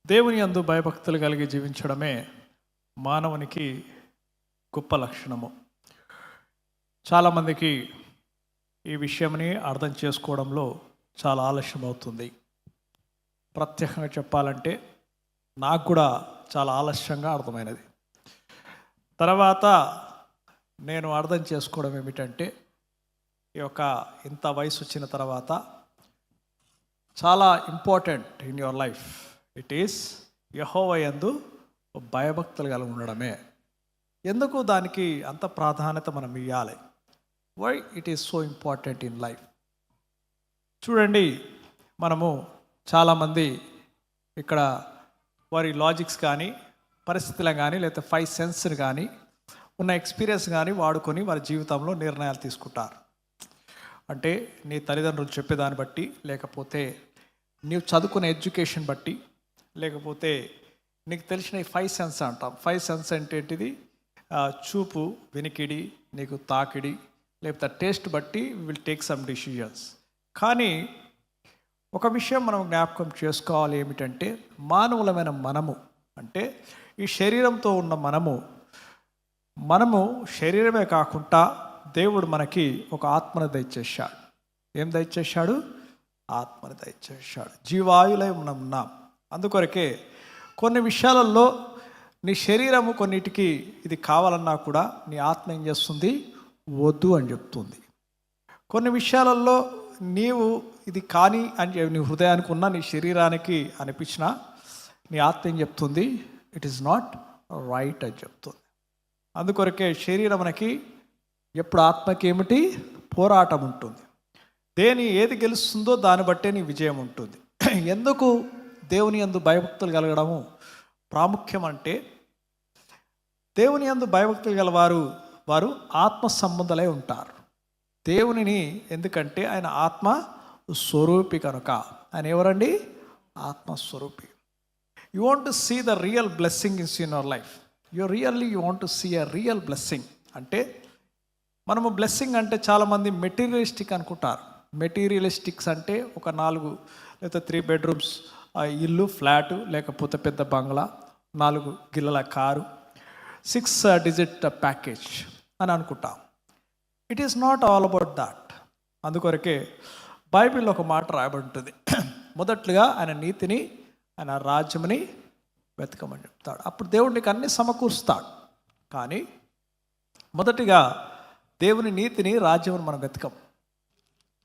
దేవుని యందు భయభక్తులు కలిగి జీవించడమే మానవునికి గొప్ప లక్షణము. చాలామందికి ఈ విషయంని అర్థం చేసుకోవడంలో చాలా ఆలస్యం అవుతుంది. ప్రత్యేకంగా చెప్పాలంటే నాకు కూడా చాలా ఆలస్యంగా అర్థమైనది. తర్వాత నేను అర్థం చేసుకోవడం ఏమిటంటే, ఈ యొక్క ఇంత వయసు వచ్చిన తర్వాత చాలా important in your life it is యెహోవా యందు భయభక్తులు కలిగి ఉండడమే. ఎందుకు దానికి అంత ప్రాధాన్యత మనం ఇవ్వాలి? Why it is so important in life? చూడండి, మనము చాలామంది ఇక్కడ వారి లాజిక్స్ కానీ, పరిస్థితులను కానీ, లేకపోతే 5 సెన్స్ని కానీ, ఉన్న ఎక్స్పీరియన్స్ కానీ వాడుకొని వారి జీవితంలో నిర్ణయాలు తీసుకుంటారు. అంటే నీ తల్లిదండ్రులు చెప్పేదాన్ని బట్టి, లేకపోతే నీవు చదువుకునే ఎడ్యుకేషన్ బట్టి, లేకపోతే నీకు తెలిసిన ఈ 5 సెన్స్ అంటాం. 5 సెన్స్ అంటే ఏంటిది? చూపు, వినికిడి, నీకు తాకిడి, లేకపోతే టేస్ట్ బట్టి విల్ టేక్ సమ్ డిసిజన్స్. కానీ ఒక విషయం మనం జ్ఞాపకం చేసుకోవాలి, ఏమిటంటే మానవులమైన మనము, అంటే ఈ శరీరంతో ఉన్న మనము శరీరమే కాకుండా దేవుడు మనకి ఒక ఆత్మను దయచేశాడు. ఏం దయచేశాడు? ఆత్మను దయచేశాడు. జీవాయులై మనం ఉన్నాం. అందుకొరకే కొన్ని విషయాలలో నీ శరీరము కొన్నిటికి ఇది కావాలన్నా కూడా నీ ఆత్మ ఏం చేస్తుంది? వద్దు అని చెప్తుంది. కొన్ని విషయాలలో నీవు ఇది కానీ అని నీ హృదయానికి ఉన్న నీ శరీరానికి అనిపించినా నీ ఆత్మ ఏం చెప్తుంది? ఇట్ ఈస్ నాట్ రైట్ అని చెప్తుంది. అందుకొరకే శరీరం మనకి ఎప్పుడు ఆత్మకి ఏమిటి? పోరాటం ఉంటుంది. ఏది గెలుస్తుందో దాన్ని బట్టే నీ విజయం ఉంటుంది. ఎందుకు దేవుని యందు భయభక్తులు కలగడము ప్రాముఖ్యం అంటే, దేవుని యందు భయభక్తులు గలవారు వారు ఆత్మ సంబంధులై ఉంటారు. దేవునిని, ఎందుకంటే ఆయన ఆత్మ స్వరూపి కనుక. ఆయన ఎవరండి? ఆత్మస్వరూపి. You want to see the real blessing in your life. You want to see a real blessing. అంటే మనము బ్లెస్సింగ్ అంటే చాలామంది మెటీరియలిస్టిక్ అనుకుంటారు. మెటీరియలిస్టిక్స్ అంటే ఒక 4 లేదా 3 బెడ్రూమ్స్ ఇల్లు, ఫ్లాటు, లేకపోతే పెద్ద బంగ్లా, 4 గిల్లల కారు, 6 డిజిట్ ప్యాకేజ్ అని అనుకుంటాం. It is not all about that. అందుకొరకే బైబిల్లో ఒక మాట రాయబడి ఉంటుంది, మొదట్లుగా ఆయన నీతిని, ఆయన రాజ్యముని వెతకమని చెప్తాడు. అప్పుడు దేవుడు నీకు అన్ని సమకూరుస్తాడు. కానీ మొదటిగా దేవుని నీతిని, రాజ్యమును మనం వెతకం.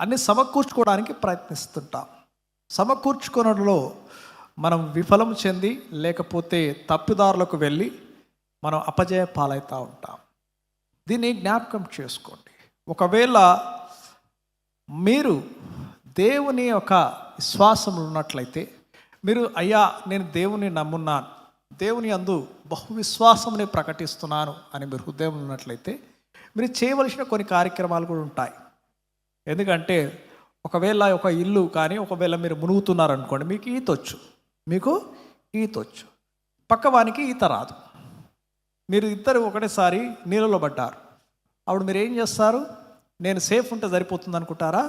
అన్ని సమకూర్చుకోవడానికి ప్రయత్నిస్తుంటాం. సమకూర్చుకోవడంలో మనం విఫలం చెంది, లేకపోతే తప్పిదారులకు వెళ్ళి మనం అపజయ పాలవుతూ ఉంటాం. దీన్ని జ్ఞాపకం చేసుకోండి. ఒకవేళ మీరు దేవుని యొక్క విశ్వాసం ఉన్నట్లయితే, మీరు అయ్యా నేను దేవుని నమ్మున్నాను, దేవుని యందు బహు విశ్వాసముని ప్రకటిస్తున్నాను అని మీరు హృదయం ఉన్నట్లయితే, మీరు చేయవలసిన కొన్ని కార్యక్రమాలు కూడా ఉంటాయి. ఎందుకంటే ఒకవేళ ఒక ఇల్లు కానీ, ఒకవేళ మీరు మునుగుతున్నారనుకోండి, మీకు ఈతొచ్చు, పక్కవానికి ఈత రాదు. మీరు ఇద్దరు ఒకటేసారి నీళ్ళలో పడ్డారు. అప్పుడు మీరు ఏం చేస్తారు? నేను సేఫ్ ఉంటే సరిపోతుంది అనుకుంటారా?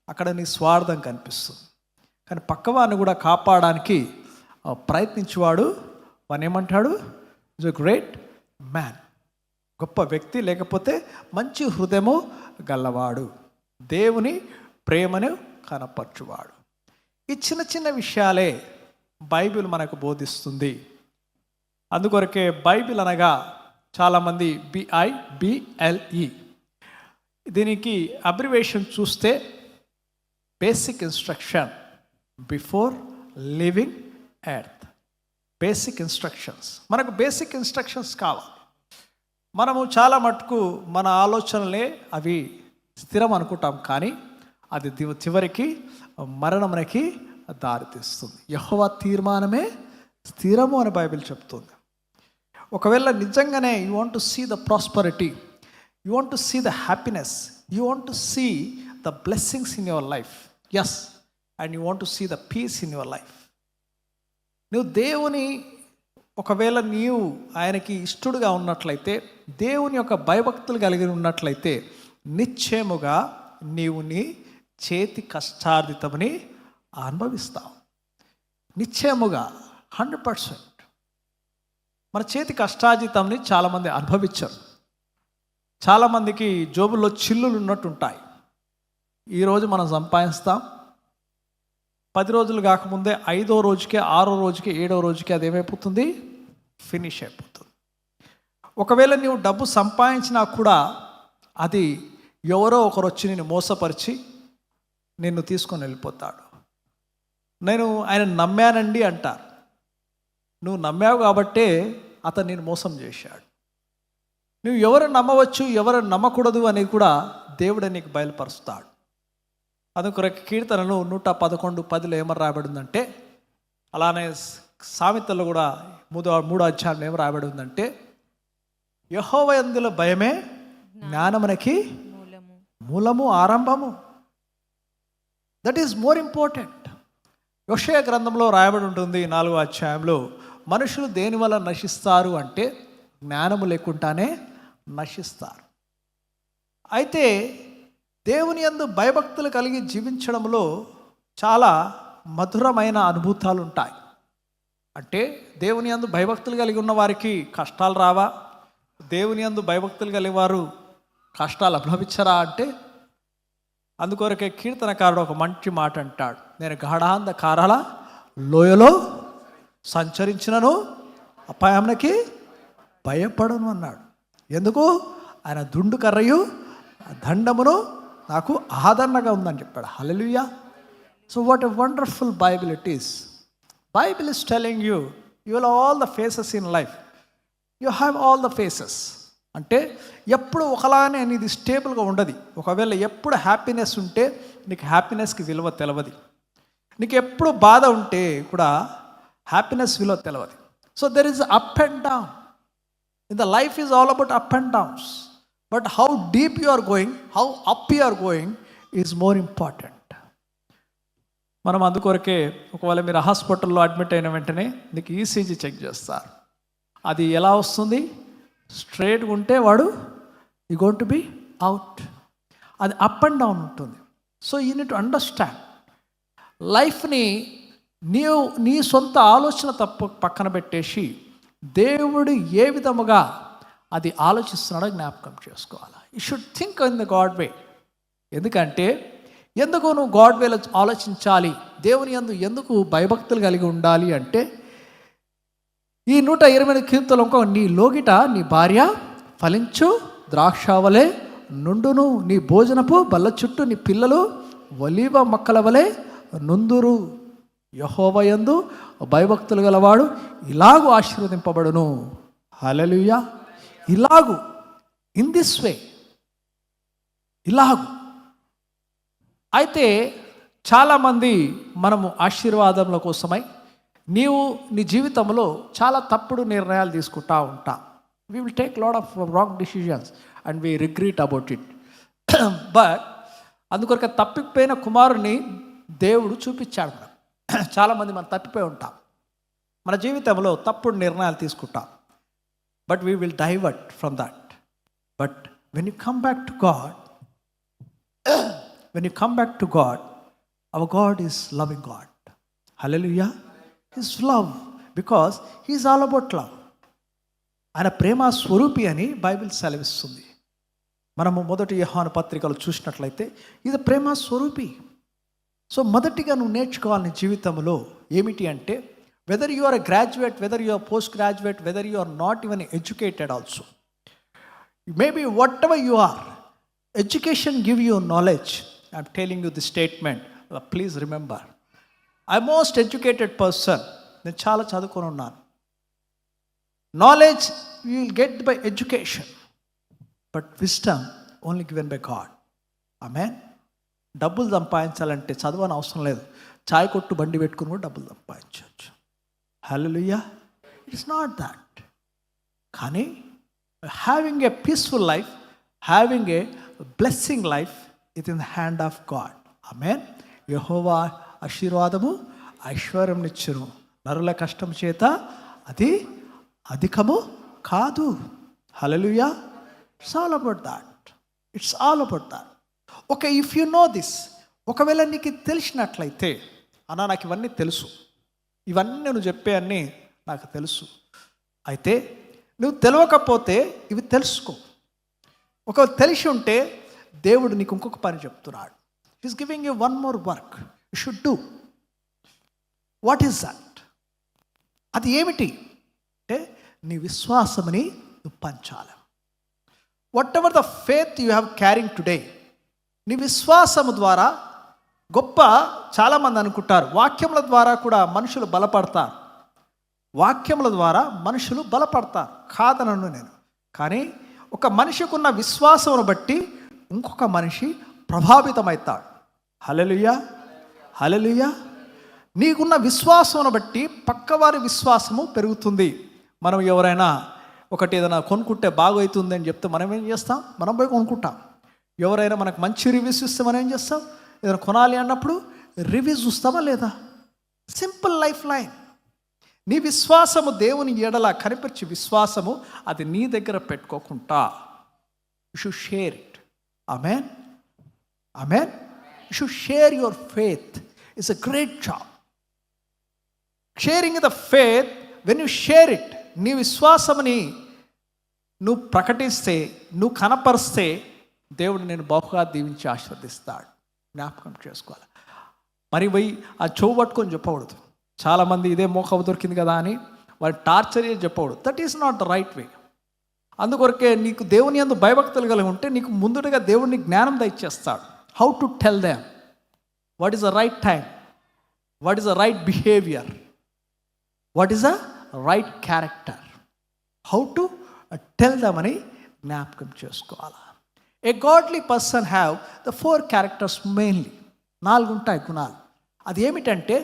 అక్కడ నీ స్వార్థం కనిపిస్తుంది. కానీ పక్కవాన్ని కూడా కాపాడడానికి ప్రయత్నించేవాడు వాని ఏమంటాడు? Is a great man. గొప్ప వ్యక్తి, లేకపోతే మంచి హృదయము గల్లవాడు, దేవుని ప్రేమను కనపరచువాడు. ఈ చిన్న చిన్న విషయాలే బైబిల్ మనకు బోధిస్తుంది. అందుకొరకే బైబిల్ అనగా చాలామంది BIBLE, దీనికి అబ్రివేషన్ చూస్తే basic instruction before living earth. Basic instructions. మనకు బేసిక్ ఇన్స్ట్రక్షన్స్ కావాలి. మనము చాలా మటుకు మన ఆలోచనలే అవి స్థిరం అనుకుంటాం, కానీ అది చివరికి మరణమునకి దారితీస్తుంది. యెహోవా తీర్మానమే స్థిరము అని బైబిల్ చెప్తుంది. ఒకవేళ నిజంగానే you want to see the prosperity, you want to see the happiness, you want to see the blessings in your life, yes, and you want to see the peace in your life. నువ్వు దేవుని, ఒకవేళ నీవు ఆయనకి ఇష్టడుగా ఉన్నట్లయితే, దేవుని యొక్క భయభక్తులు కలిగి ఉన్నట్లయితే, నిశ్చయముగా నీవు నీ చేతి కష్టార్జితమని అనుభవిస్తావు. నిశ్చయముగా 100%. మన చేతి కష్టార్జితంని చాలామంది అనుభవించరు. చాలామందికి జోబుల్లో చిల్లులు ఉన్నట్టు ఉంటాయి. ఈరోజు మనం సంపాదిస్తాం, 10 రోజులు కాకముందే 5వ రోజుకే 6వ రోజుకే 7వ రోజుకే అది ఏమైపోతుంది, ఫినిష్ అయిపోతుంది. ఒకవేళ నీవు డబ్బు సంపాదించినా కూడా అది ఎవరో ఒకరు వచ్చి నిన్ను మోసపరిచి నిన్ను తీసుకొని వెళ్ళిపోతాడు. నేను ఆయన నమ్మానండి అంటారు. నువ్వు నమ్మావు కాబట్టే అతను నేను మోసం చేశాడు. నువ్వు ఎవరు నమ్మవచ్చు ఎవరు నమ్మకూడదు అనేది కూడా దేవుడే నీకు బయలుపరుస్తాడు. అందుకొరకు కీర్తనలు 111:10 ఏమని రాయబడి ఉందంటే, అలానే సామెతల్లో కూడా 3వ అధ్యాయంలో ఏమని రాయబడి ఉందంటే, యెహోవా యందుల భయమే జ్ఞానమునకి మూలము ఆరంభము. That is more important. యెషయా గ్రంథంలో రాయబడి ఉంటుంది 4వ అధ్యాయంలో, మనుషులు దేని వల్ల నశిస్తారు అంటే జ్ఞానము లేకుండానే నశిస్తారు. అయితే దేవుని యందు భయభక్తులు కలిగి జీవించడంలో చాలా మధురమైన అనుభూతాలు ఉంటాయి. అంటే దేవుని యందు భయభక్తులు కలిగి ఉన్న వారికి కష్టాలు రావా? దేవుని యందు భయభక్తులు కలిగి వారు కష్టాలు అనుభవించరా అంటే, అందుకొరకే కీర్తనకారుడు ఒక మంచి మాట అంటాడు, నేను గాఢాంధకారాల లోయలో సంచరించినను అపాయానికి భయపడను అన్నాడు. ఎందుకు? ఆయన దుండు కర్రయు దండమును నాకు ఆదరణగా ఉందని చెప్పాడు. హల్లెలూయా. So what a wonderful Bible it is. Bible is telling you will all the phases in life, you have all the phases. అంటే ఎప్పుడు ఒకలానే అనేది స్టేబుల్గా ఉండదు. ఒకవేళ ఎప్పుడు హ్యాపీనెస్ ఉంటే నీకు హ్యాపీనెస్కి విలువ తెలవదు. నీకు ఎప్పుడు బాధ ఉంటే కూడా హ్యాపీనెస్ విలువ తెలవదు. So there is up and down. In the life is all about up and downs. But how deep you are going, how up you are going is more important. మనం అందుకొరకే ఒకవేళ మీరు హాస్పిటల్లో అడ్మిట్ అయిన వెంటనే నీకు ఈసీజీ చెక్ చేస్తారు. అది ఎలా వస్తుంది? స్ట్రైట్గా ఉంటే వాడు you going to be out. అది అప్ అండ్ డౌన్ ఉంటుంది. So you need to understand లైఫ్ని. నీ సొంత ఆలోచన పక్కన పెట్టేసి దేవుడు ఏ విధముగా అది ఆలోచిస్తున్నాడో జ్ఞాపకం చేసుకోవాలి. You should think in the God way. ఎందుకంటే ఎందుకు నువ్వు గాడ్ వేలో ఆలోచించాలి, దేవుని యందు ఎందుకు భయభక్తులు కలిగి ఉండాలి అంటే, ఈ 128 కీర్తనలు ఇంకో, నీ లోగిట నీ భార్య ఫలించు ద్రాక్షవలే నుండును, నీ భోజనపు బల్ల చుట్టూ నీ పిల్లలు ఒలీవ మొక్కల వలె నుందురు. యెహోవా యందు భయభక్తులు గలవాడు ఇలాగు ఆశీర్వదింపబడును. హల్లెలూయా. ఇలాగు, ఇన్ దిస్ వే, ఇలాగు. అయితే చాలామంది మనము ఆశీర్వాదముల కోసమై నీవు నీ జీవితంలో చాలా తప్పుడు నిర్ణయాలు తీసుకుంటా ఉంటా. We will take lot of wrong decisions and we regret about it. But అందుకొరక తప్పిపోయిన కుమారుని దేవుడు చూపించాడు మనకు. చాలామంది మనం తప్పిపోయి ఉంటాం, మన జీవితంలో తప్పుడు నిర్ణయాలు తీసుకుంటాం. But we will divert from that. But when you come back to God, when you come back to God, our God is loving God. Hallelujah. His love, because he is all about love. ఆయన ప్రేమ స్వరూపి అని Bible సెలవిస్తుంది. మనము మొదటి యోహాను పత్రికలు చూసినట్లయితే ఇది ప్రేమ స్వరూపి. సో మొదటిగా నువ్వు నేర్చుకోవాలి నీ జీవితంలో ఏమిటి అంటే, whether you are a graduate, whether you are post graduate, whether you are not even educated also, maybe whatever you are, education give you knowledge. I'm telling you the statement, please remember, I'm most educated person. నేను చాలా చదువుకొని ఉన్నాను. Knowledge you will get by education, but wisdom only given by God. Amen. డబ్బులు సంపాదించాలంటే చదువు అవసరం లేదు. చాయ్ కొట్టు బండి పెట్టుకుని కూడా డబ్బులు సంపాదించవచ్చు. హల్లెలూయా. It's not that. కానీ having a peaceful life, having a blessing life is in the hand of God. Amen. యెహోవా ఆశీర్వాదము ఐశ్వర్యం నిచ్చును, నరుల కష్టం చేత అది అధికము కాదు. హల్లెలూయా. It's all about that. It's all about that. Okay, if you know this, ఒకవేళ నీకు తెలిసినట్లయితే, అన్నా నాకు ఇవన్నీ తెలుసు, ఇవన్నీ నువ్వు చెప్పే అన్నీ నాకు తెలుసు. అయితే నువ్వు తెలియకపోతే ఇవి తెలుసుకో. ఒక తెలిసి ఉంటే దేవుడు నీకు ఇంకొక పని చెప్తున్నాడు. He's giving you one more work you should do. What is that? అది ఏమిటి అంటే నీ విశ్వాసముని నువ్వు పంచాలి. What ever the faith you have carrying today, నీ విశ్వాసము ద్వారా గొప్ప. చాలామంది అనుకుంటారు వాక్యముల ద్వారా కూడా మనుషులు బలపడతారు, వాక్యముల ద్వారా మనుషులు బలపడతారు. కాదనను నేను. కానీ ఒక మనిషికి ఉన్న విశ్వాసమును బట్టి ఇంకొక మనిషి ప్రభావితమవుతాడు. హల్లెలూయా, హల్లెలూయా. నీకున్న విశ్వాసమును బట్టి పక్కవారి విశ్వాసము పెరుగుతుంది. మనం ఎవరైనా ఒకటి ఏదైనా కొనుక్కుంటే బాగవుతుంది అని చెప్తే మనం ఏం చేస్తాం? మనం పోయి కొనుక్కుంటాం. ఎవరైనా మనకు మంచి రివ్యూస్ ఇస్తే మనం ఏం చేస్తాం? ఏదైనా కొనాలి అన్నప్పుడు రివ్యూస్ చూస్తామా లేదా? Simple life line. నీ విశ్వాసము దేవుని ఎడల కనిపించే విశ్వాసము అది నీ దగ్గర పెట్టుకోకుండా you should share it. Amen, amen. You should share your faith. It's a great job. Sharing the faith, when you share it, నీ విశ్వాసముని నువ్వు ప్రకటిస్తే, నువ్వు కనపరిస్తే దేవుడు నేను బహుగా దీవించి ఆశీర్వదిస్తాడు. జ్ఞాపకం చేసుకోవాలి. మరి పోయి ఆ చెవు పట్టుకొని చెప్పకూడదు. చాలామంది ఇదే మోకవు దొరికింది కదా అని వాడు టార్చర్ చేసి చెప్పకూడదు. That is not the right way. అందుకొరకే నీకు దేవుని యందు భయభక్తులు కలిగి ఉంటే నీకు ముందుగా దేవుడిని జ్ఞానం దయచేస్తాడు. How to tell them what is the right time, what is the right behaviour, what is the right character, how to tell them అని జ్ఞాపకం చేసుకోవాలి. A godly person have the 4 characters mainly. 4 ఉంటాయి గుణాలు. అది ఏమిటంటే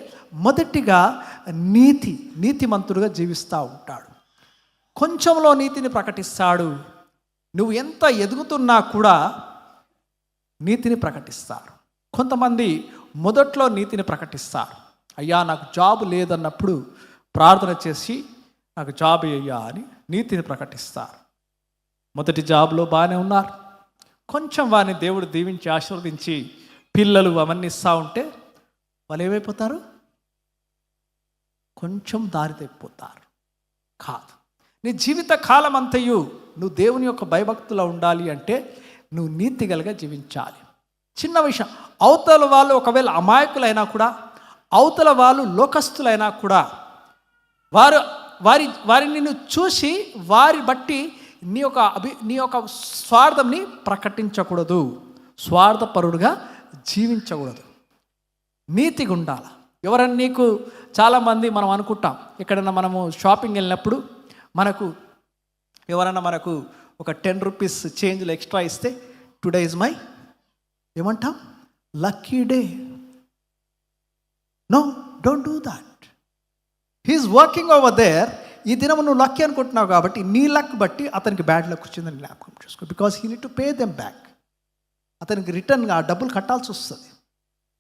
మొదటిగా నీతిమంతుడుగా జీవిస్తూ ఉంటాడు. కొంచెంలో నీతిని ప్రకటిస్తాడు. నువ్వు ఎంత ఎదుగుతున్నా కూడా నీతిని ప్రకటిస్తారు. కొంతమంది మొదట్లో నీతిని ప్రకటిస్తారు. అయ్యా నాకు జాబ్ లేదన్నప్పుడు ప్రార్థన చేసి నాకు జాబ్ అయ్యా అని నీతిని ప్రకటిస్తారు. మొదటి జాబ్లో బాగానే ఉన్నారు. కొంచెం వారిని దేవుడు దీవించి ఆశీర్వదించి పిల్లలు అవన్నీ ఇస్తూ ఉంటే వాళ్ళు ఏమైపోతారు? కొంచెం దారి తప్పిపోతారు. కాదు, నీ జీవిత కాలం అంతయు నువ్వు దేవుని యొక్క భయభక్తులో ఉండాలి అంటే నువ్వు నీతి కలిగా జీవించాలి. చిన్న విషయం, అవతల వాళ్ళు ఒకవేళ అమాయకులైనా కూడా, అవతల వాళ్ళు లోకస్తులైనా కూడా వారిని నిన్ను చూసి వారి బట్టి నీ యొక్క స్వార్థంని ప్రకటించకూడదు. స్వార్థపరుడుగా జీవించకూడదు. నీతిగా ఉండాలి. ఎవరైనా నీకు చాలామంది మనం అనుకుంటాం, ఎక్కడైనా మనము షాపింగ్ వెళ్ళినప్పుడు ఎవరైనా మనకు ఒక 10 రూపీస్ చేంజ్లు ఎక్స్ట్రా ఇస్తే టుడే ఇస్ మై ఏమంటాం? Lucky day. No, don't do that. He's working over there. ఈ దినం నువ్వు లక్కీ అనుకుంటున్నావు కాబట్టి నీ లక్ బట్టి అతనికి బ్యాడ్ లక్ వచ్చిందని జ్ఞాపకం చేసుకో. Because he need to pay them back. అతనికి రిటర్న్గా ఆ డబ్బులు కట్టాల్సి వస్తుంది.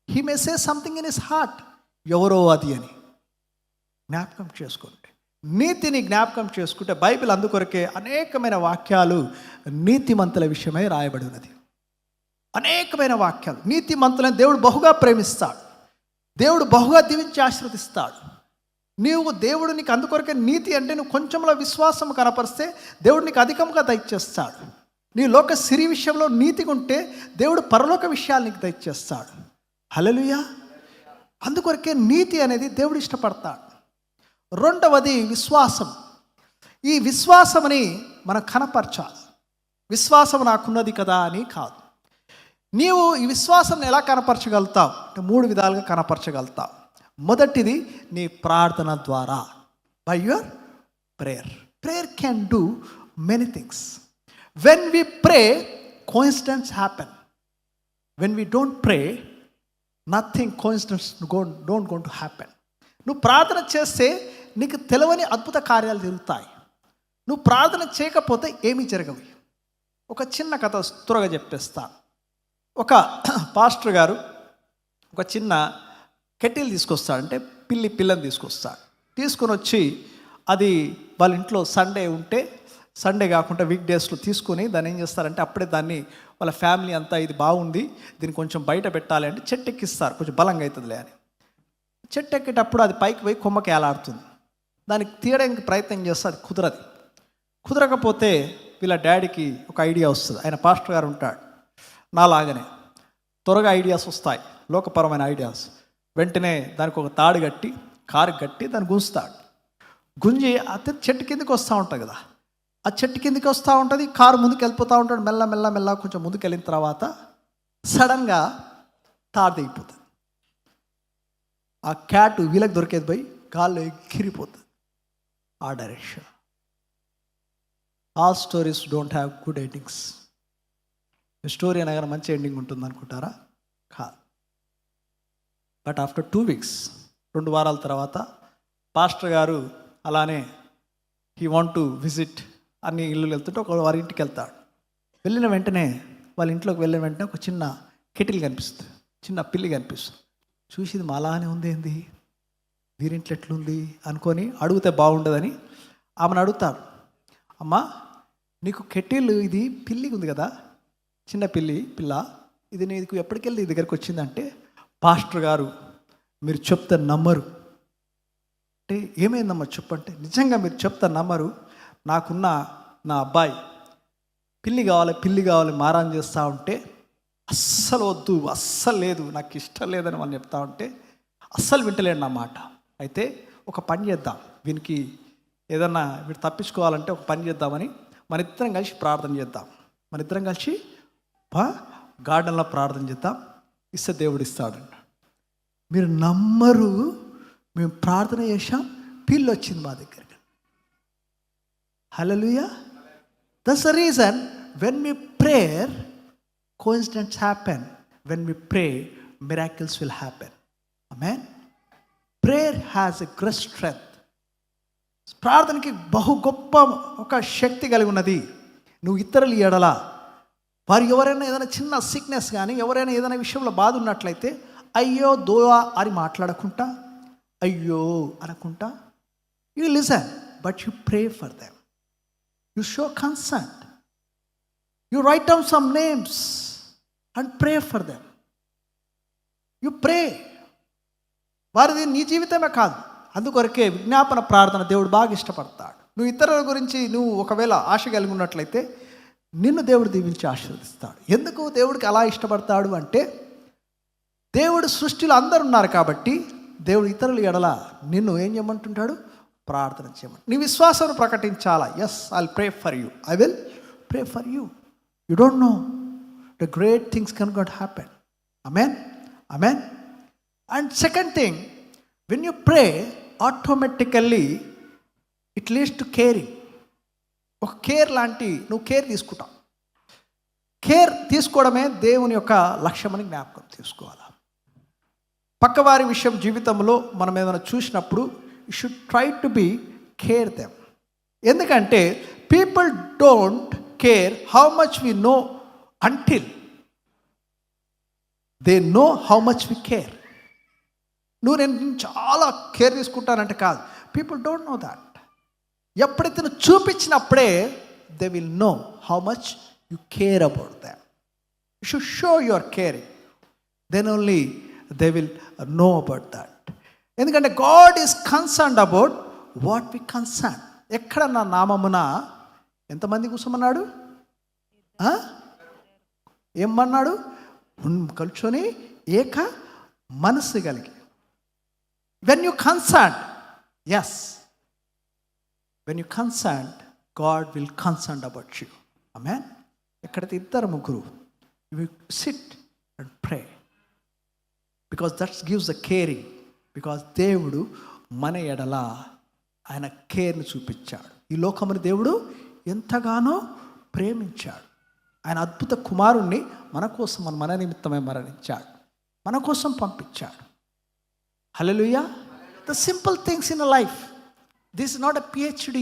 He may say something in his heart, ఎవరో అది అని. జ్ఞాపకం చేసుకోండి. నీతిని జ్ఞాపకం చేసుకుంటే బైబిల్ అందుకొరకే అనేకమైన వాక్యాలు నీతిమంతుల విషయమై రాయబడి ఉన్నది. అనేకమైన వాక్యాలు. నీతిమంతులను దేవుడు బహుగా ప్రేమిస్తాడు. దేవుడు బహుగా దీవించి ఆశీర్వదిస్తాడు. దేవుడు నీకు అందుకొరకే నీతి అంటే నువ్వు కొంచెంలో విశ్వాసం కనపరిస్తే దేవుడు నీకు అధికంగా దయచేస్తాడు. నీ లోక సిరి విషయంలో నీతిగా ఉంటే దేవుడు పరలోక విషయాలు నీకు దయచేస్తాడు. హల్లెలూయా. అందుకొరకే నీతి అనేది దేవుడు ఇష్టపడతాడు. రెండవది విశ్వాసం. ఈ విశ్వాసమని మనం కనపరచాలి. విశ్వాసం నాకున్నది కదా అని కాదు. నీవు ఈ విశ్వాసం ఎలా కనపరచగలుగుతావు అంటే 3 విధాలుగా కనపరచగలుగుతావు. మొదటిది నీ ప్రార్థన ద్వారా, by your prayer. Prayer can do many things. When we pray, coincidence happen. When we don't pray, nothing coincidence don't gone to happen. నువ్వు ప్రార్థన చేస్తే నీకు తెలియని అద్భుత కార్యాలు జరుగుతాయి. నువ్వు ప్రార్థన చేయకపోతే ఏమీ జరగవు. ఒక చిన్న కథ త్వరగా చెప్పేస్తా. ఒక పాస్టర్ గారు ఒక చిన్న కెటిల్ తీసుకొస్తాడంటే పిల్లని తీసుకొస్తాడు. తీసుకొని వచ్చి అది వాళ్ళ ఇంట్లో సండే ఉంటే, సండే కాకుండా వీక్ డేస్లో తీసుకొని దాన్ని ఏం చేస్తారంటే అప్పుడే దాన్ని వాళ్ళ ఫ్యామిలీ అంతా ఇది బాగుంది దీన్ని కొంచెం బయట పెట్టాలి అంటే చెట్టు ఎక్కిస్తారు, కొంచెం బలంగా అవుతుందిలే అని. చెట్టు ఎక్కేటప్పుడు అది పైకి పోయి కొమ్మకి ఏలాడుతుంది. దానికి తీయడానికి ప్రయత్నం చేస్తే అది కుదరకపోతే వీళ్ళ డాడీకి ఒక ఐడియా వస్తుంది. ఆయన పాస్టర్ గారు ఉంటాడు, నాలాగనే త్వరగా ఐడియాస్ వస్తాయి, లోకపరమైన ఐడియాస్. వెంటనే దానికి ఒక తాడు కట్టి కారు కట్టి దాన్ని గుంజుతాడు. గుంజి అతి చెట్టు కిందకి వస్తూ ఉంటుంది కదా, ఆ చెట్టు కిందకి వస్తూ ఉంటుంది, కారు ముందుకు వెళ్ళిపోతూ ఉంటాడు. మెల్ల కొంచెం ముందుకు వెళ్ళిన తర్వాత సడన్గా తాడు దిగిపోతుంది. ఆ క్యాట్ వీళ్ళకి దొరికేది పోయి గాల్లో ఎగిరిపోతుంది ఆ direction. All stories don't have good endings. Story అనగానే మంచి ఎండింగ్ ఉంటుంది అనుకుంటారా? కాదు. బట్ ఆఫ్టర్ 2 weeks, 2 వారాల తర్వాత పాస్టర్ గారు అలానే హీ వాంట్ టు విజిట్ అన్ని ఇల్లు వెళ్తుంటే ఒక వారి ఇంటికి వెళ్తాడు. వెళ్ళిన వెంటనే వాళ్ళ ఇంట్లోకి వెళ్ళిన వెంటనే ఒక చిన్న కెటిల్ కనిపిస్తుంది, చిన్న పిల్లి కనిపిస్తుంది. చూసి మా అలానే ఉంది, ఏంది వీరింట్లో ఎట్లుంది అనుకొని అడిగితే బాగుండదని ఆమెను అడుగుతాడు. అమ్మా, నీకు కెటిల్ ఇది పిల్లి ఉంది కదా, చిన్న పిల్ల, ఇది నీకు ఎప్పటికెళ్ళి ఈ దగ్గరికి వచ్చిందంటే, పాస్టర్ గారు మీరు చెప్తే నమ్మరు అంటే, ఏమైందమ్మా చెప్పంటే, నిజంగా మీరు చెప్తే నమ్మరు, నాకున్న నా అబ్బాయి పిల్లి కావాలి మారాన్ చేస్తూ ఉంటే అస్సలు వద్దు, అస్సలు లేదు, నాకు ఇష్టం లేదని వాళ్ళు చెప్తా ఉంటే అస్సలు వింటలేడు నా మాట. అయితే ఒక పని చేద్దాం, వీనికి ఏదన్నా వీడు తప్పించుకోవాలంటే ఒక పని చేద్దామని మన ఇద్దరం కలిసి ప్రార్థన చేద్దాం, మన ఇద్దరం కలిసి గార్డెన్లో ప్రార్థన చేద్దాం, ఇస్తే దేవుడు ఇస్తాడంట. మీరు నమ్మరు, మేము ప్రార్థన చేసాం, పిల్లి వచ్చింది మా దగ్గరికి. హల్లెలూయా. That's the reason when we prayer coincidences happen. When we pray, miracles will happen. Amen. Prayer has a great strength. ప్రార్థనకి బహు గొప్ప ఒక శక్తి కలిగి ఉన్నది. నువ్వు ఇతరులు ఎడల వారు ఎవరైనా ఏదైనా చిన్న సిక్నెస్ కానీ ఎవరైనా ఏదైనా విషయంలో బాధ ఉన్నట్లయితే అయ్యో దోవా అని మాట్లాడకుండా, అయ్యో అనకుండా, you listen but you pray for them, you show concern, you right down some names and pray for them. You pray. వారిది నీ జీవితమే కాదు, అందుకొరకే విజ్ఞాపన ప్రార్థన దేవుడు బాగా ఇష్టపడతాడు. నువ్వు ఇతరుల గురించి నువ్వు ఒకవేళ ఆశ కలిగి ఉన్నట్లయితే నిన్ను దేవుడు దీవించి ఆశీర్వదిస్తాడు. ఎందుకు దేవుడికి అలా ఇష్టపడతాడు అంటే, దేవుడు సృష్టిలో అందరు ఉన్నారు కాబట్టి దేవుడు ఇతరుల ఎడల నిన్ను ఏం చేయమంటుంటాడు? ప్రార్థన చేయమని. నీ విశ్వాసం ప్రకటించాలా. Yes, I will pray for you, I will pray for you. You don't know the great things can got happen. Amen, amen. And second thing, when you pray automatically it leads to caring. ఒక care లాంటి నువ్వు care తీసుకుంటావు. Care తీసుకోవడమే దేవుని యొక్క లక్ష్యమని జ్ఞాపకం తీసుకోవాలి. పక్కవారి విషయం జీవితంలో మనం ఏమైనా చూసినప్పుడు you should try to be care them. ఎందుకంటే people don't care how much we know until they know how much we care. నేను చాలా కేర్ తీసుకుంటానంటే కాదు, పీపుల్ డోంట్ నో దాట్. ఎప్పుడైతే నువ్వు చూపించినప్పుడే they will know how much you care about them. You should show your caring, then only they will know about that. ఎందుకంటే God is concerned about what we concern. ఎక్కడ నా నామమున ఎంతమంది కూర్చోమన్నాడు? ఏమన్నాడు? కూర్చొని ఏక మనసు కలిగి. When you concern, yes, when you concerned, God will concerned about you. Amen. ఎక్కడైతే ఇద్దరు ముగ్గురు, you will sit and pray, because that gives the caring. because దేవుడు మన ఎడల ఆయన కేర్ని చూపించాడు. ఈ లోకముని దేవుడు ఎంతగానో ప్రేమించాడు. ఆయన అద్భుత కుమారుణ్ణి మన కోసం, మన నిమిత్తమే మరణించాడు, మన కోసం పంపించాడు. హల్లెలూయా. The simple things in a life. This is not a PhD.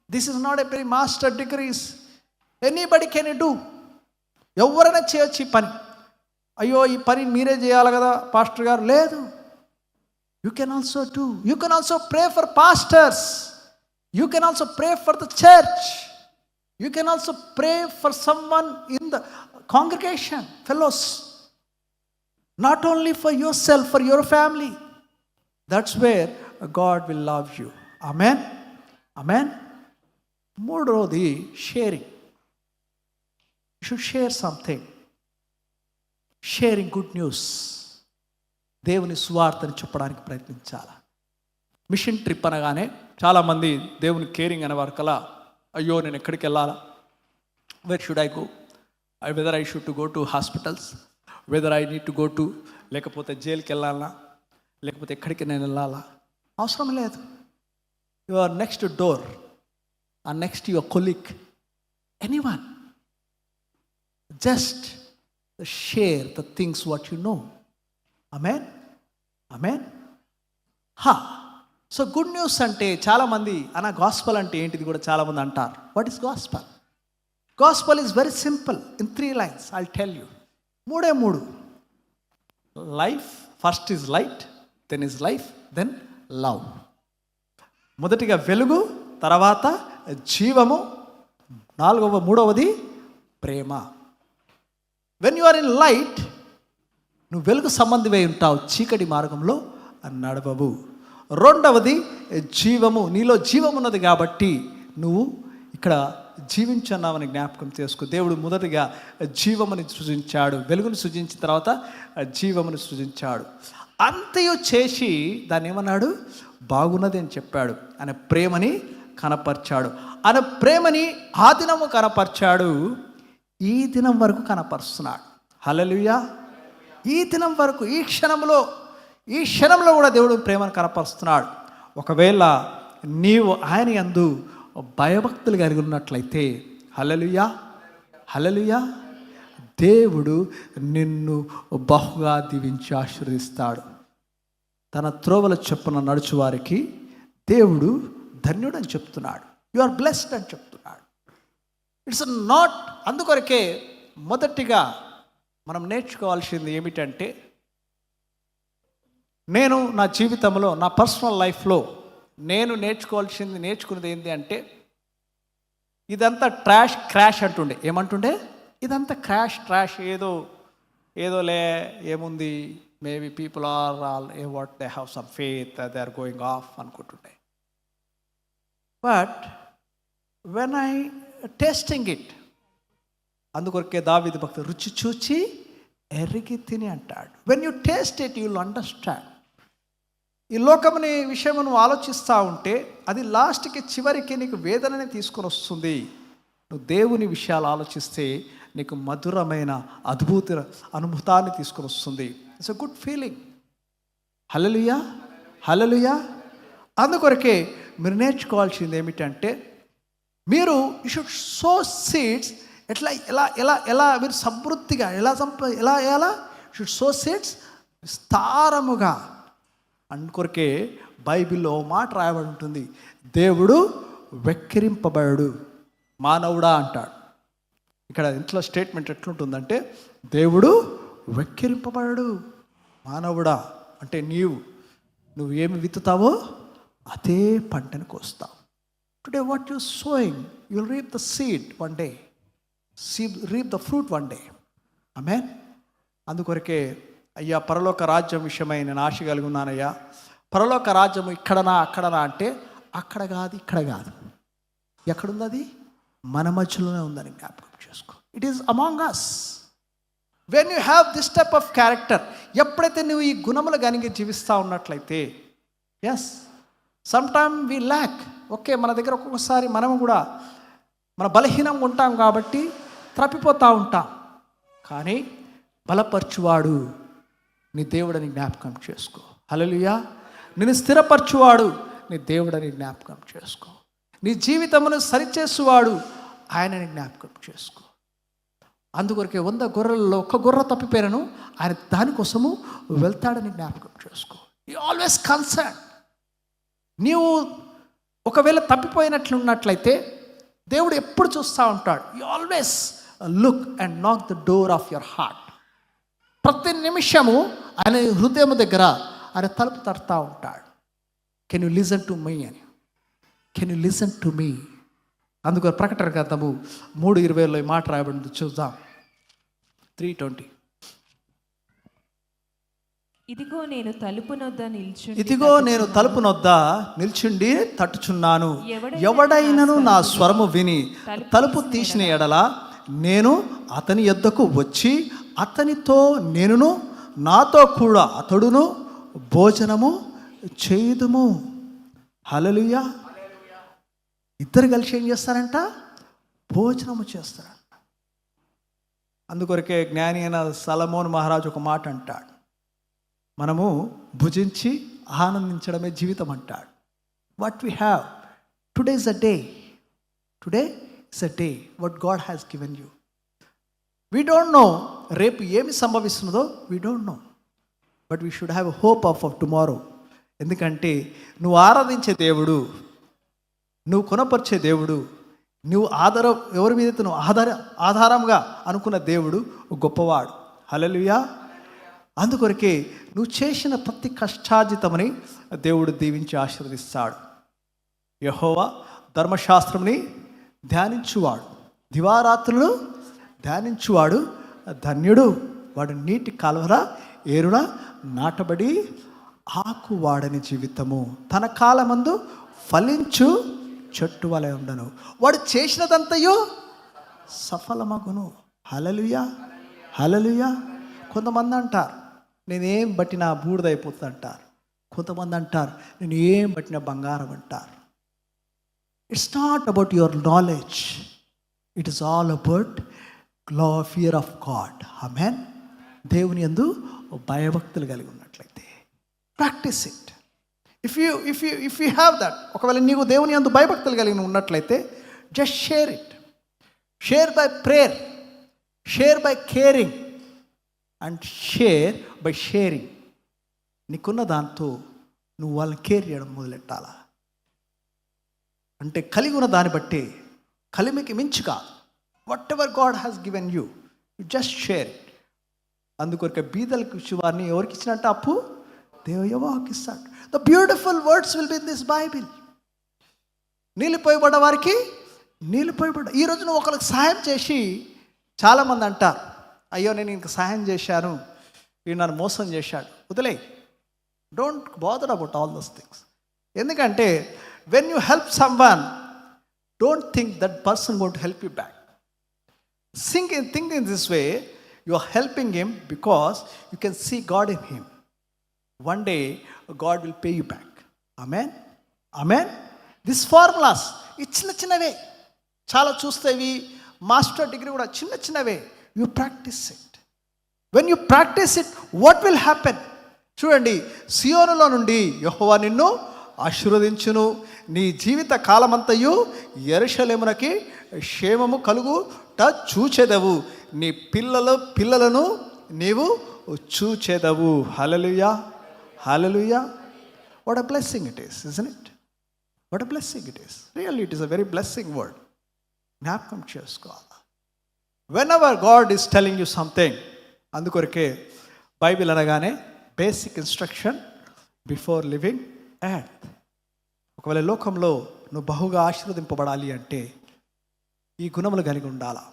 This is not a very master degrees. Anybody can do. ఎవరైనా చేయొచ్చు ఈ పని. అయ్యో ఈ పని మీరే చేయాలి కదా పాస్టర్ గారు, లేదు. You can also do. You can also pray for pastors. You can also pray for the church. You can also pray for someone in the congregation, fellows. Not only for yourself, for your family. That's where God will love you. Amen, amen. మూడవది sharing. You should share something. Sharing good news. దేవుని సువార్తని చెప్పడానికి ప్రయత్నించాలి. Machine trip అనగానే చాలామంది దేవుని caring అనే వరకలా, అయ్యో నేను ఎక్కడికి వెళ్ళాలా, wear should I go, weather I should to go to hospitals, weather I need to go to, లేకపోతే జైలుకి వెళ్ళాలా, లేకపోతే ఎక్కడికి నేను వెళ్ళాలా. అవసరం లేదు. యువర్ నెక్స్ట్ డోర్, ఆ next your colleague, anyone, just share the things what you know. Amen, amen. So good news అంటే చాలామంది గాస్పల్ అంటే ఏంటిది కూడా చాలామంది అంటారు. What is gospel? Gospel is very simple. In 3 lines I tell you. 3 life. First is light, then is life, then love. మొదటిగా వెలుగు, తర్వాత జీవము, మూడవది ప్రేమ. When you are in light, నువ్వు వెలుగు సంబంధివై ఉంటావు, చీకటి మార్గంలో నడవవు. రెండవది జీవము. నీలో జీవం ఉన్నది కాబట్టి నువ్వు ఇక్కడ జీవించున్నామని జ్ఞాపకం చేసుకో. దేవుడు మొదటిగా జీవముని సృజించాడు, వెలుగును సృజించిన తర్వాత జీవమును సృజించాడు. అంతయు చేసి దాన్ని ఏమన్నాడు? బాగున్నది అని చెప్పాడు. ఆయన ప్రేమని కనపరిచాడు. ఆయన ప్రేమని ఆ దినము కనపరిచాడు, ఈ దినం వరకు కనపరుస్తున్నాడు. హల్లెలూయా. ఈ దినం వరకు, ఈ క్షణంలో కూడా దేవుడు ప్రేమను కనపరుస్తున్నాడు. ఒకవేళ నీవు ఆయన యందు భయభక్తులు కలిగి ఉన్నట్లయితే, హల్లెలూయా, హల్లెలూయా, దేవుడు నిన్ను బహుగా దీవించి ఆశీర్వదిస్తాడు. తన త్రోవల చొప్పున నడుచు వారికి దేవుడు ధన్యుడు అని చెప్తున్నాడు. యు ఆర్ బ్లెస్డ్ అని చెప్తున్నాడు. It's not. అందుకొరకే మొదటిగా మనం నేర్చుకోవాల్సింది ఏమిటంటే, నేను నా జీవితంలో, నా పర్సనల్ లైఫ్లో నేను నేర్చుకున్నది ఏంటి అంటే, ఇదంతా క్రాష్ అంటుండే. ఏమంటుండే? ఇదంతా ట్రాష్, ఏదోలే, ఏముంది, maybe people are all what they have some faith, they are going of అనుకుంటుండే. But when I tasting it, అందుకొరకే దావీదు భక్తుడు రుచి చూచి ఎరిగి తిని అంటాడు. When you taste it you will understand. ఈ లోకముని విషయం నువ్వు ఆలోచిస్తూ ఉంటే అది లాస్ట్కి, చివరికి నీకు వేదనని తీసుకొని వస్తుంది. నువ్వు దేవుని విషయాలు ఆలోచిస్తే నీకు మధురమైన అద్భుత అనుభూతాన్ని తీసుకొని వస్తుంది. It's a good feeling. హల్లెలూయా, హల్లెలూయా. అందుకొరకే మీరు నేర్చుకోవాల్సింది ఏమిటంటే, మీరు యూ షుడ్ సో సీడ్స్. ఎలా మీరు సమృద్ధిగా ఎలా షుడ్ సో సీడ్స్ విస్తారముగా. అందుకొరకే బైబిల్లో మాట రాయబడి ఉంటుంది, దేవుడు వెక్కిరింపబడు మానవుడా అంటాడు. ఇక్కడ ఇంట్లో స్టేట్మెంట్ ఎట్లుంటుందంటే, దేవుడు వెక్కిరింపబడు మానవుడా అంటే నువ్వు ఏమి విత్తుతావో అదే పంటను కోస్తావు. Today what you sowing, you will reap the seed one day, reap the fruit one day. Amen. అందుకొరకే, అయ్యా పరలోక రాజ్యం విషయమై నేను ఆశ కలిగి ఉన్నానయ్యా. పరలోక రాజ్యము అక్కడనా అంటే, అక్కడ కాదు, ఇక్కడ కాదు. ఎక్కడుంది? అది మన మధ్యలోనే ఉందని జ్ఞాపకం చేసుకో. It is among us. When you have this type of character, ఎప్పుడైతే నువ్వు ఈ గుణములు కలిగి జీవిస్తూ ఉన్నట్లయితే, yes some time we lack. Okay, మన దగ్గర ఒక్కొక్కసారి మనము కూడా మన బలహీనంగా ఉంటాం కాబట్టి త్రప్పిపోతూ ఉంటాం. కానీ బలపరచువాడు నీ దేవుడని జ్ఞాపకం చేసుకో. హల్లెలూయా. నిన్ను స్థిరపరచువాడు నీ దేవుడని జ్ఞాపకం చేసుకో. నీ జీవితమును సరిచేసువాడు ఆయనని జ్ఞాపకం చేసుకో. అందుకొరకే 100 గొర్రెలలో 1 గొర్రె తప్పిపోయినను ఆయన దానికోసము వెళ్తాడని జ్ఞాపకం చేసుకో. You always concern. నీవు ఒకవేళ తప్పిపోయినట్లున్నట్లయితే దేవుడు ఎప్పుడు చూస్తూ ఉంటాడు. యు ఆల్వేస్ లుక్ అండ్ నాక్ the door of your heart. ప్రతి నిమిషము ఆయన హృదయం దగ్గర ఆయన తలుపు తడతా ఉంటాడు. Can you listen to me అని. Can you listen to me. అందుకు ప్రకటన గ్రంథము 3:20 మాట రాయబడింది, చూద్దాం. 3:20. ఇదిగో నేను తలుపు నొద్ద నిల్చుండి ఇదిగో నేను తలుపు నొద్ద నిల్చుండి తట్టుచున్నాను. ఎవడైనను నా స్వరము విని తలుపు తీసిన ఎడల నేను అతని యొద్దకు వచ్చి అతనితో నేనును నాతో కూడా అతడును భోజనము చేయుదుము. హల్లెలూయా. ఇద్దరు కలిసి ఏం చేస్తారంట? భోజనము చేస్తారంట. అందుకొరకే జ్ఞాని అయిన సొలొమోను మహారాజు ఒక మాట అంటాడు, మనము భుజించి ఆనందించడమే జీవితం అంటాడు. What we have today is a day. Today is a day what God has given you. We don't know రేపు ఏమి సంభవిస్తున్నదో, we don't know, but we should have hope of tomorrow. ఎందుకంటే నువ్వు ఆరాధించే దేవుడు, నువ్వు కొనపరిచే దేవుడు, నువ్వు ఆధారం ఎవరి మీద నువ్వు ఆధారంగా అనుకున్న దేవుడు గొప్పవాడు. హల్లెలూయా. అందుకొరకే నువ్వు చేసిన ప్రతి కష్టార్జితమని దేవుడు దీవించి ఆశీర్వదిస్తాడు. యెహోవా ధర్మశాస్త్రంని ధ్యానించువాడు, దివారాత్రులు ధ్యానించువాడు ధన్యుడు. వాడు నీటి కాలువల ఏరున నాటబడి ఆకువాడని జీవితము, తన కాలమందు ఫలించు చెట్టు వలె ఉండను. వాడు చేసినదంతయు సఫలమగును. హల్లెలూయా. హల్లెలూయా. కొంతమంది అంటారు నేనేం బట్టినా బూడిదైపోతుంది అంటారు. కొంతమంది అంటారు నేను ఏం బట్టినా బంగారం అంటారు. It's not about your knowledge, it is all about fear of God. Amen. దేవుని యందు భయభక్తులు కలిగి ఉన్నట్లయితే practice it. If you have that, ఒకవేళ నీకు దేవుని యందు భయభక్తులు కలిగి ఉన్నట్లయితే just share it. Share by prayer, share by caring and share by sharing. నీకున్న దాంతో నువ్వు వాళ్ళని కేర్ చేయడం మొదలెట్టాలా. అంటే కలిగి ఉన్న దాన్ని బట్టి, కలిమికి మించి కాదు. Whatever God has given you, you just share it. అందుకొరకే బీదలకు ఇచ్చేవారిని ఎవరికి ఇచ్చినట్టు అప్పు యెహోవాకి ఇస్తాడు. The beautiful words will be in this Bible. నీళ్ళిపోయబడ్డ వారికి నీళ్ళిపోయబడ్డ. ఈరోజు నువ్వు ఒకరికి సహాయం చేసి, చాలామంది అంటారు అయ్యో నేను ఇంక సహాయం చేశాను, వీడు నన్ను మోసం చేశాడు. వదిలే, don't bother about all those things. ఎందుకంటే when you help someone, don't think that person going to help you back. Think in this way, you are helping him because you can see God in him. One day God will pay you back. Amen. Amen. These formulas, చిన్న చిన్నవే, చాలా చూస్తేవి master degree కూడా చిన్న చిన్నవే. You practice it. When you practice it, what will happen? చూడండి, సియోనులో నుండి యెహోవా నిన్ను ఆశీర్వదించును. నీ జీవిత కాలమంతయు యెరూషలేమునకి క్షేమము కలుగుట చూచెదవు. నీ పిల్లలను నీవు చూచెదవు. హల్లెలూయా. Hallelujah. What a blessing it is, isn't it? What a blessing it is. Really, it is a very blessing word. జ్ఞాపకం చేసుకోవాలి. Whenever God is telling you something, అందుకొరకే బైబిల్ అనగానే basic instruction before living earth. ఒకవేళ లోకంలో నువ్వు బహుగా ఆశీర్వదింపబడాలి అంటే ఈ గుణములు కలిగి ఉండాలా.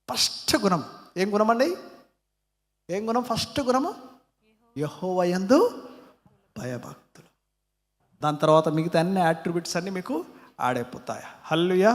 ఫస్ట్ గుణం ఏం గుణం అండి? ఏం గుణం? ఫస్ట్ గుణము యెహోవా యందు భయభక్తులు. దాని తర్వాత మిగతా అన్ని అట్రిబ్యూట్స్ అన్నీ మీకు యాడ్ అయిపోతాయి. హల్లెలూయా.